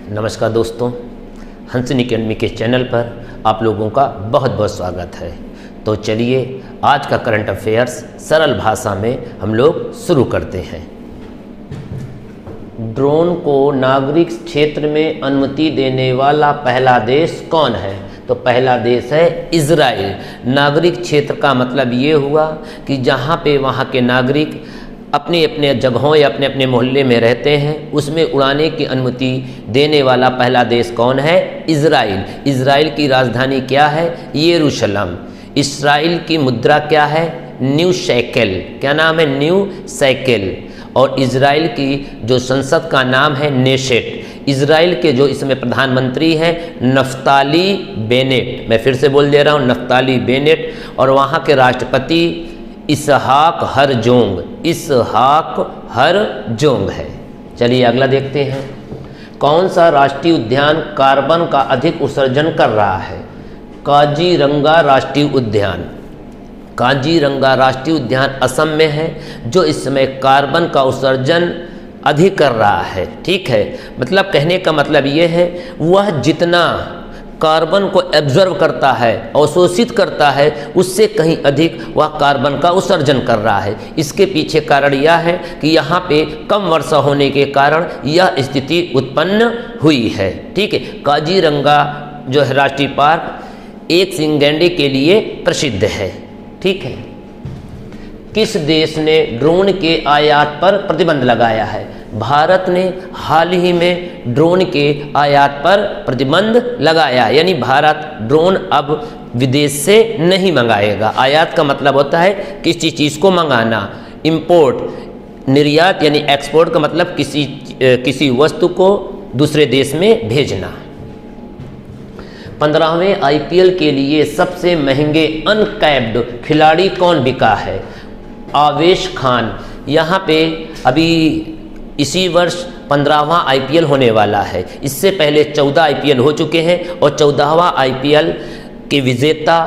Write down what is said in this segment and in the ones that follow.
नमस्कार दोस्तों, हंसन एकेडमी के चैनल पर आप लोगों का बहुत बहुत स्वागत है। तो चलिए आज का करंट अफेयर्स सरल भाषा में हम लोग शुरू करते हैं। ड्रोन को नागरिक क्षेत्र में अनुमति देने वाला पहला देश कौन है? तो पहला देश है इजराइल। नागरिक क्षेत्र का मतलब ये हुआ कि जहाँ पे वहाँ के नागरिक अपने अपने जगहों या अपने अपने मोहल्ले में रहते हैं, उसमें उड़ाने की अनुमति देने वाला पहला देश कौन है? इजराइल। इजराइल की राजधानी क्या है? यरूशलेम। इस्राइल की मुद्रा क्या है? New shekel. क्या नाम है? New shekel. और इजराइल की जो संसद का नाम है नेशेट। इजराइल के जो इसमें प्रधानमंत्री हैं नफ्ताली बेनेट। मैं फिर से बोल दे रहा हूँ, नफ्ताली बेनेट। और वहाँ के राष्ट्रपति इसहाक हरजोंग। इसहाक हरजोंग है। चलिए अगला देखते हैं। कौन सा राष्ट्रीय उद्यान कार्बन का अधिक उत्सर्जन कर रहा है? काजीरंगा राष्ट्रीय उद्यान। काजीरंगा राष्ट्रीय उद्यान असम में है, जो इस समय कार्बन का उत्सर्जन अधिक कर रहा है। ठीक है, मतलब कहने का मतलब ये है वह जितना कार्बन को एब्जॉर्व करता है, अवशोषित करता है, उससे कहीं अधिक वह कार्बन का उत्सर्जन कर रहा है। इसके पीछे कारण यह है कि यहाँ पे कम वर्षा होने के कारण यह स्थिति उत्पन्न हुई है। ठीक है, काजीरंगा जो है राष्ट्रीय पार्क एक सींग गैंडे के लिए प्रसिद्ध है। ठीक है, किस देश ने ड्रोन के आयात पर प्रतिबंध लगाया है? भारत ने हाल ही में ड्रोन के आयात पर प्रतिबंध लगाया, यानी भारत ड्रोन अब विदेश से नहीं मंगाएगा। आयात का मतलब होता है किसी चीज़ को मंगाना। इंपोर्ट, निर्यात यानी एक्सपोर्ट का मतलब किसी वस्तु को दूसरे देश में भेजना। 15वें IPL के लिए सबसे महंगे अनकैप्ड खिलाड़ी कौन बिका है? आवेश खान। यहाँ पे अभी इसी वर्ष 15वां IPL होने वाला है। इससे पहले 14 IPL हो चुके हैं और 14वां IPL के विजेता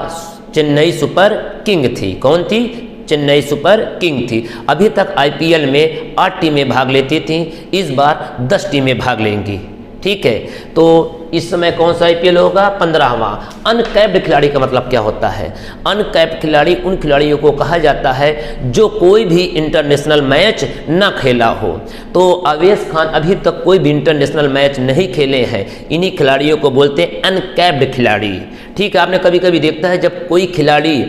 चेन्नई सुपर किंग थी। कौन थी? चेन्नई सुपर किंग थी। अभी तक IPL में 8 टीमें भाग लेती थीं, इस बार 10 टीमें भाग लेंगी। ठीक है, तो इस समय कौन सा IPL होगा? 15वां। अनकैप्ड खिलाड़ी का मतलब क्या होता है? अनकैप्ड खिलाड़ी उन खिलाड़ियों को कहा जाता है जो कोई भी इंटरनेशनल मैच न खेला हो। तो आवेश खान अभी तक कोई भी इंटरनेशनल मैच नहीं खेले हैं, इन्हीं खिलाड़ियों को बोलते हैं अनकैप्ड खिलाड़ी। ठीक है, आपने कभी कभी देखता है जब कोई खिलाड़ी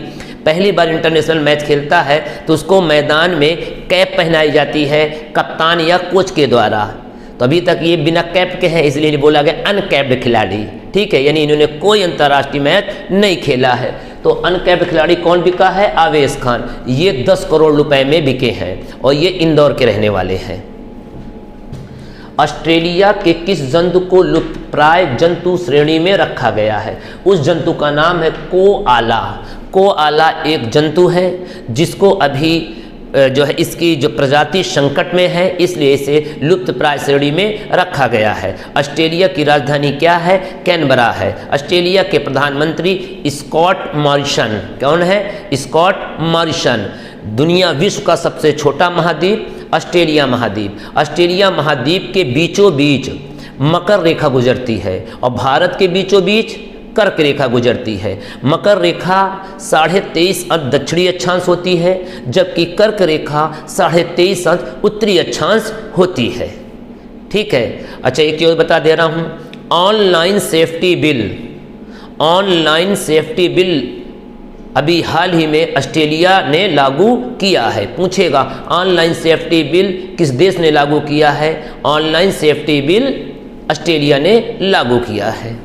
पहली बार इंटरनेशनल मैच खेलता है तो उसको मैदान में कैप पहनाई जाती है कप्तान या कोच के द्वारा। तो अभी तक ये बिना कैप के हैं, इसलिए बोला गया अनकैप्ड खिलाड़ी। ठीक है, यानी इन्होंने कोई अंतर्राष्ट्रीय मैच नहीं खेला है। तो अनकैप्ड खिलाड़ी कौन बिका है? आवेश खान। ये 10 करोड़ रुपए में बिके हैं और ये इंदौर के रहने वाले हैं। ऑस्ट्रेलिया के किस जंतु को लुप्तप्राय जंतु श्रेणी में रखा गया है? उस जंतु का नाम है कोआला। कोआला एक जंतु है जिसको अभी जो है इसकी जो प्रजाति संकट में है, इसलिए इसे लुप्तप्राय श्रेणी में रखा गया है। ऑस्ट्रेलिया की राजधानी क्या है? कैनबरा है। ऑस्ट्रेलिया के प्रधानमंत्री स्कॉट मॉरिसन। कौन है? Scott Morrison. दुनिया विश्व का सबसे छोटा महाद्वीप ऑस्ट्रेलिया महाद्वीप। ऑस्ट्रेलिया महाद्वीप के बीचों बीच मकर रेखा गुजरती है और भारत के बीचों बीच कर्क रेखा गुजरती है। मकर रेखा 23.5 अंश दक्षिणी अक्षांश होती है, जबकि कर्क रेखा 23.5 अंश उत्तरी अक्षांश होती है। ठीक है, अच्छा एक और बता दे रहा हूँ, online safety bill. Online safety bill अभी हाल ही में ऑस्ट्रेलिया ने लागू किया है। पूछेगा ऑनलाइन सेफ्टी बिल किस देश ने लागू किया है? ऑनलाइन सेफ्टी बिल ऑस्ट्रेलिया ने लागू किया है।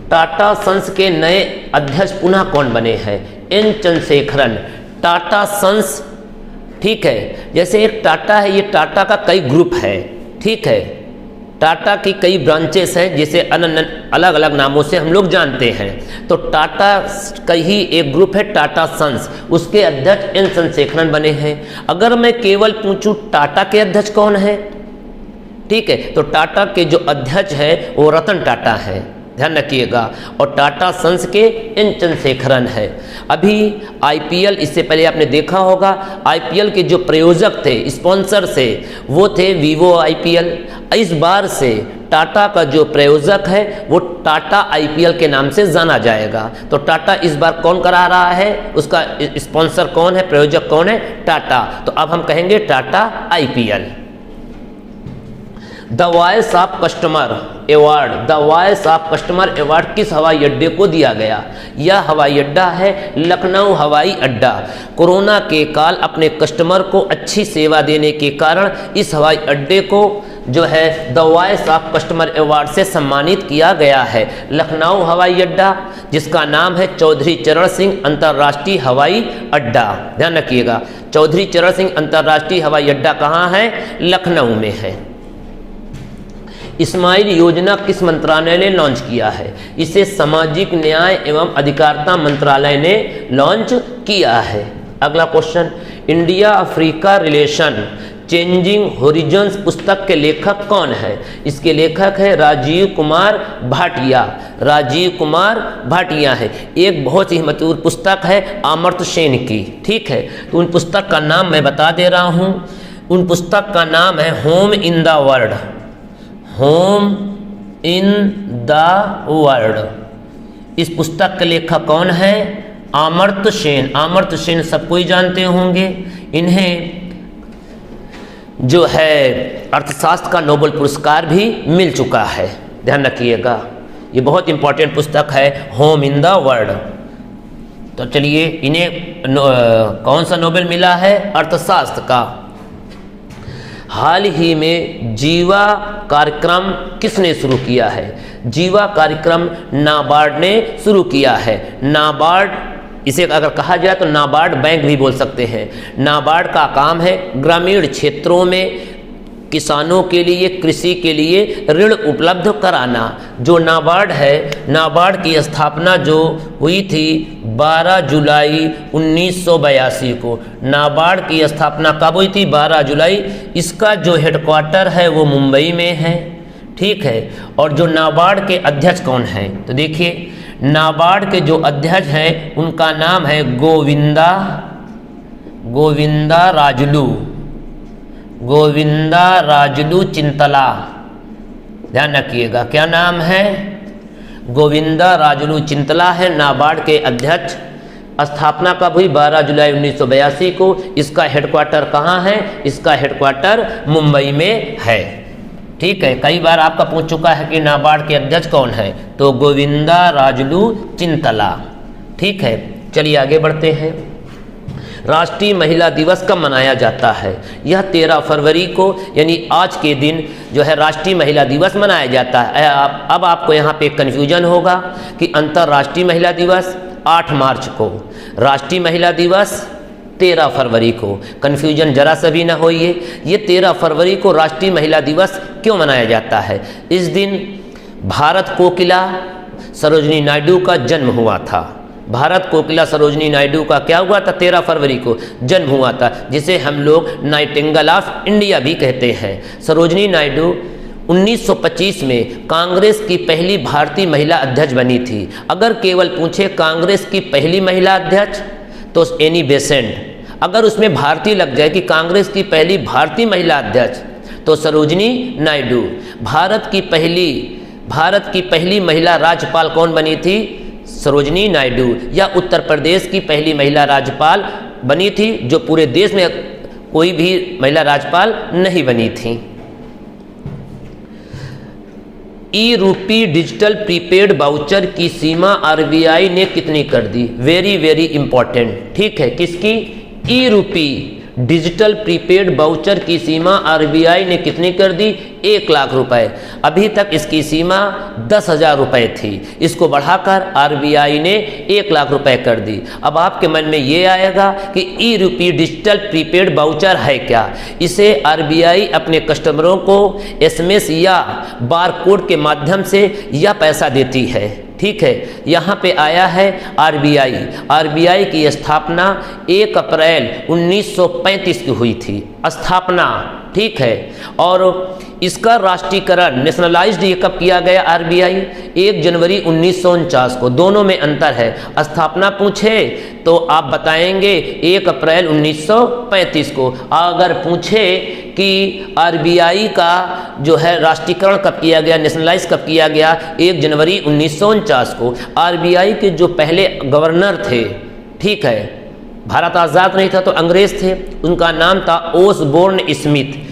टाटा सन्स के नए अध्यक्ष पुनः कौन बने हैं? एन चंद्रशेखरन। टाटा सन्स, ठीक है, जैसे एक टाटा है, ये टाटा का कई ग्रुप है। ठीक है, टाटा की कई ब्रांचेस हैं जिसे अलग अलग नामों से हम लोग जानते हैं। तो टाटा का ही एक ग्रुप है टाटा सन्स, उसके अध्यक्ष एन चंद्रशेखरन बने हैं। अगर मैं केवल पूछूं टाटा के अध्यक्ष कौन है, ठीक है, तो टाटा के जो अध्यक्ष है वो रतन टाटा है। ध्यान रखिएगा, और टाटा सन्स के एन चंद्रशेखरन है। अभी आईपीएल, इससे पहले आपने देखा होगा, आईपीएल के जो प्रायोजक थे, स्पॉन्सर से, वो थे वीवो आईपीएल। इस बार से टाटा का जो प्रायोजक है वो टाटा आईपीएल के नाम से जाना जाएगा। तो टाटा इस बार कौन करा रहा है, उसका स्पॉन्सर कौन है, प्रायोजक कौन है, टाटा। तो अब हम कहेंगे Tata IPL. The voice of customer award, the voice of customer award किस हवाई अड्डे को दिया गया? यह हवाई अड्डा है लखनऊ हवाई अड्डा। कोरोना के काल अपने कस्टमर को अच्छी सेवा देने के कारण इस हवाई अड्डे को जो है the voice of customer award से सम्मानित किया गया है। लखनऊ हवाई अड्डा, जिसका नाम है चौधरी चरण सिंह अंतर्राष्ट्रीय हवाई अड्डा। ध्यान रखिएगा, चौधरी चरण सिंह अंतर्राष्ट्रीय हवाई अड्डा कहाँ है? लखनऊ में है। स्माइल योजना किस मंत्रालय ने लॉन्च किया है? इसे सामाजिक न्याय एवं अधिकारिता मंत्रालय ने लॉन्च किया है। अगला question, India Africa relation changing Horizons पुस्तक के लेखक कौन है? इसके लेखक है राजीव कुमार भाटिया। राजीव कुमार भाटिया है। एक बहुत ही महत्वपूर्ण पुस्तक है अमर्त्य सेन की, ठीक है। तो उन पुस्तक का नाम मैं बता दे रहा हूँ। उन पुस्तक का नाम है home in the world, home in the world. इस पुस्तक के लेखक कौन है? अमर्त्य सेन। अमर्त्य सेन सबको ही जानते होंगे। इन्हें जो है अर्थशास्त्र का नोबेल पुरस्कार भी मिल चुका है। ध्यान रखिएगा, ये बहुत इंपॉर्टेंट पुस्तक है होम इन द वर्ल्ड। तो चलिए, इन्हें कौन सा नोबेल मिला है? अर्थशास्त्र का। हाल ही में जीवा कार्यक्रम किसने शुरू किया है? जीवा कार्यक्रम नाबार्ड ने शुरू किया है। नाबार्ड, इसे अगर कहा जाए तो नाबार्ड बैंक भी बोल सकते हैं। नाबार्ड का काम है ग्रामीण क्षेत्रों में किसानों के लिए, कृषि के लिए ऋण उपलब्ध कराना। जो नाबार्ड है, नाबार्ड की स्थापना जो हुई थी 12 जुलाई 1982 को। नाबार्ड की स्थापना कब हुई थी? 12 जुलाई। इसका जो हेडक्वार्टर है वो मुंबई में है, ठीक है। और जो नाबार्ड के अध्यक्ष कौन है? तो देखिए, नाबार्ड के जो अध्यक्ष हैं उनका नाम है गोविंदा राजुलू, गोविंदा राजुलू चिंतला। ध्यान रखिएगा, क्या नाम है? गोविंदा राजुलू चिंतला है नाबार्ड के अध्यक्ष। स्थापना कब हुई? 12 जुलाई 1982 को। इसका हेडक्वार्टर कहाँ है? इसका हेडक्वार्टर मुंबई में है, ठीक है। कई बार आपका पूछ चुका है कि नाबार्ड के अध्यक्ष कौन है, तो गोविंदा राजुलू चिंतला, ठीक है। चलिए आगे बढ़ते हैं। राष्ट्रीय महिला दिवस कब मनाया जाता है? यह 13 फरवरी को, यानी आज के दिन जो है राष्ट्रीय महिला दिवस मनाया जाता है। अब आपको यहाँ पे कन्फ्यूजन होगा कि अंतर्राष्ट्रीय महिला दिवस 8 मार्च को, राष्ट्रीय महिला दिवस 13 फरवरी को। कन्फ्यूजन जरा सा भी ना होइए। ये 13 फरवरी को राष्ट्रीय महिला दिवस क्यों मनाया जाता है? इस दिन भारत कोकिला सरोजिनी नायडू का जन्म हुआ था। भारत कोकिला सरोजिनी नायडू का क्या हुआ था? 13 फरवरी को जन्म हुआ था, जिसे हम लोग नाइटिंगेल ऑफ इंडिया भी कहते हैं। सरोजिनी नायडू 1925 में कांग्रेस की पहली भारतीय महिला अध्यक्ष बनी थी। अगर केवल पूछे कांग्रेस की पहली महिला अध्यक्ष तो एनी बेसेंट। अगर उसमें भारतीय लग जाए कि कांग्रेस की पहली भारतीय महिला अध्यक्ष तो सरोजिनी नायडू। भारत की पहली महिला राज्यपाल कौन बनी थी? सरोजिनी नायडू। या उत्तर प्रदेश की पहली महिला राज्यपाल बनी थी, जो पूरे देश में कोई भी महिला राज्यपाल नहीं बनी थी। ई रूपी डिजिटल प्रीपेड वाउचर की सीमा आरबीआई ने कितनी कर दी? वेरी वेरी इंपॉर्टेंट, ठीक है। किसकी? ई रूपी डिजिटल प्रीपेड वाउचर की सीमा आरबीआई ने कितनी कर दी? 1 लाख रुपए। अभी तक इसकी सीमा 10,000 रुपये थी, इसको बढ़ाकर आरबीआई ने 1 लाख रुपए कर दी। अब आपके मन में ये आएगा कि ई रूपी डिजिटल प्रीपेड वाउचर है क्या? इसे आरबीआई अपने कस्टमरों को एसएमएस या बारकोड के माध्यम से यह पैसा देती है। ठीक है। यहाँ पे आया है आरबीआई। आरबीआई की स्थापना 1 अप्रैल 1935 की हुई थी, स्थापना, ठीक है। और इसका राष्ट्रीयकरण, नेशनलाइज्ड ये कब किया गया आरबीआई? 1 जनवरी 1949 को। दोनों में अंतर है। स्थापना पूछे तो आप बताएंगे 1 अप्रैल 1935 को। अगर पूछे कि आरबीआई का जो है राष्ट्रीयकरण कब किया गया, नेशनलाइज कब किया गया, 1 जनवरी 1949 को। आरबीआई के जो पहले गवर्नर थे, ठीक है, भारत आज़ाद नहीं था तो अंग्रेज थे, उनका नाम था ओसबोर्न स्मिथ।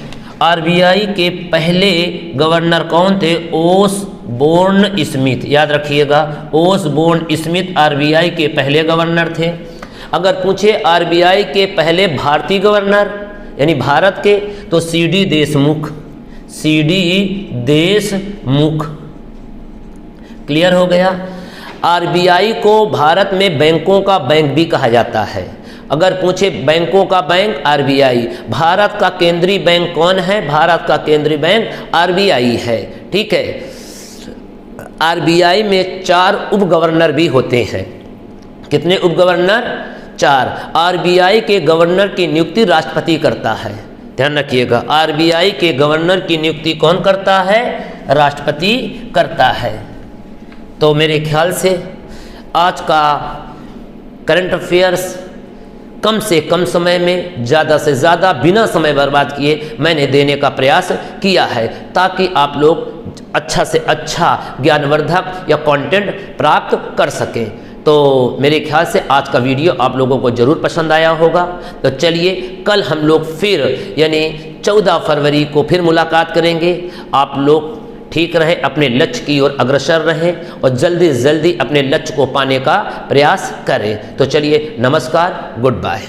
आरबीआई के पहले गवर्नर कौन थे? ओसबोर्न स्मिथ, याद रखिएगा, ओसबोर्न स्मिथ आरबीआई के पहले गवर्नर थे। अगर पूछे आरबीआई के पहले भारतीय गवर्नर यानी भारत के, तो CD Deshmukh, CD Deshmukh. Clear हो गया। आरबीआई को भारत में बैंकों का बैंक भी कहा जाता है। अगर पूछे बैंकों का बैंक, आरबीआई। भारत का केंद्रीय बैंक कौन है? भारत का केंद्रीय बैंक आरबीआई है, ठीक है। आरबीआई में 4 उप गवर्नर भी होते हैं। कितने उप गवर्नर? 4। आरबीआई के गवर्नर की नियुक्ति राष्ट्रपति करता है, ध्यान रखिएगा। आरबीआई के गवर्नर की नियुक्ति कौन करता है? राष्ट्रपति करता है। तो मेरे ख्याल से आज का करंट अफेयर्स कम से कम समय में ज़्यादा से ज़्यादा बिना समय बर्बाद किए मैंने देने का प्रयास किया है, ताकि आप लोग अच्छा से अच्छा ज्ञानवर्धक या कंटेंट प्राप्त कर सकें। तो मेरे ख्याल से आज का वीडियो आप लोगों को ज़रूर पसंद आया होगा। तो चलिए कल हम लोग फिर यानी 14 फरवरी को फिर मुलाकात करेंगे। आप लोग ठीक रहें, अपने लक्ष्य की ओर अग्रसर रहें और जल्दी से जल्दी अपने लक्ष्य को पाने का प्रयास करें। तो चलिए, नमस्कार, गुड बाय।